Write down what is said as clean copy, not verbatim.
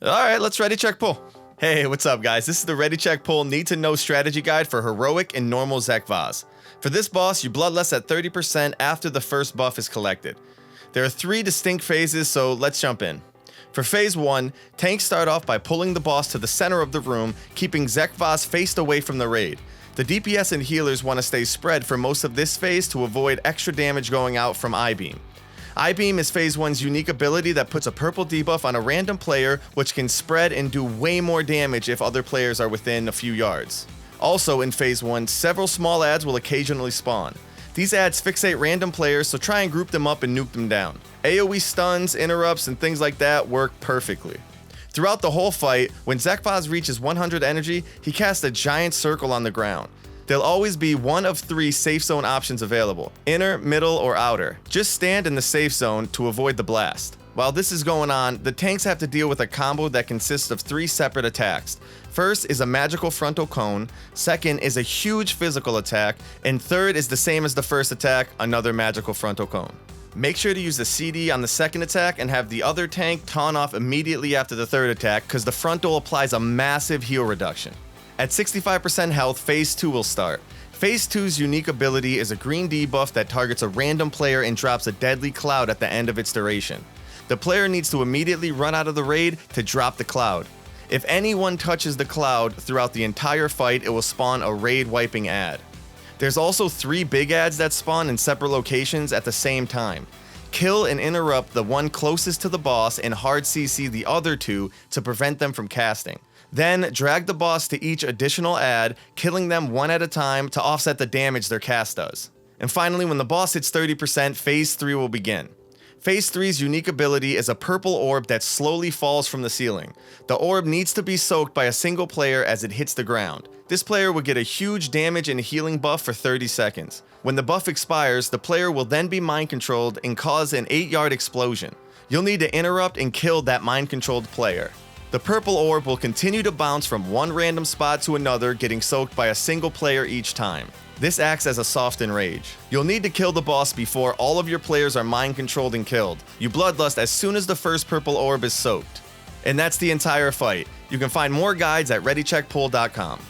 Alright, let's ready, check, pull. Hey, what's up guys? This is the Ready Check Pull Need to Know strategy guide for heroic and normal Zek'voz. For this boss, you bloodlust at 30% after the first buff is collected. There are 3 distinct phases, so let's jump in. For phase 1, tanks start off by pulling the boss to the center of the room, keeping Zek'voz faced away from the raid. The DPS and healers want to stay spread for most of this phase to avoid extra damage going out from I-Beam. I-Beam is phase 1's unique ability that puts a purple debuff on a random player, which can spread and do way more damage if other players are within a few yards. Also in phase 1, several small adds will occasionally spawn. These adds fixate random players, so try and group them up and nuke them down. AoE stuns, interrupts, and things like that work perfectly. Throughout the whole fight, when Zek'voz reaches 100 energy, he casts a giant circle on the ground. There'll always be one of 3 safe zone options available: inner, middle, or outer. Just stand in the safe zone to avoid the blast. While this is going on, the tanks have to deal with a combo that consists of 3 separate attacks. First is a magical frontal cone, second is a huge physical attack, and third is the same as the first attack, another magical frontal cone. Make sure to use the CD on the second attack and have the other tank taunt off immediately after the third attack, because the frontal applies a massive heal reduction. At 65% health, phase 2 will start. Phase 2's unique ability is a green debuff that targets a random player and drops a deadly cloud at the end of its duration. The player needs to immediately run out of the raid to drop the cloud. If anyone touches the cloud throughout the entire fight, it will spawn a raid wiping ad. There's also 3 big ads that spawn in separate locations at the same time. Kill and interrupt the one closest to the boss and hard CC the other 2 to prevent them from casting. Then drag the boss to each additional ad, killing them one at a time to offset the damage their cast does. And finally, when the boss hits 30%, phase 3 will begin. Phase 3's unique ability is a purple orb that slowly falls from the ceiling. The orb needs to be soaked by a single player as it hits the ground. This player will get a huge damage and healing buff for 30 seconds. When the buff expires, the player will then be mind controlled and cause an 8-yard explosion. You'll need to interrupt and kill that mind controlled player. The purple orb will continue to bounce from one random spot to another, getting soaked by a single player each time. This acts as a soft enrage. You'll need to kill the boss before all of your players are mind controlled and killed. You bloodlust as soon as the first purple orb is soaked. And that's the entire fight. You can find more guides at readycheckpull.com.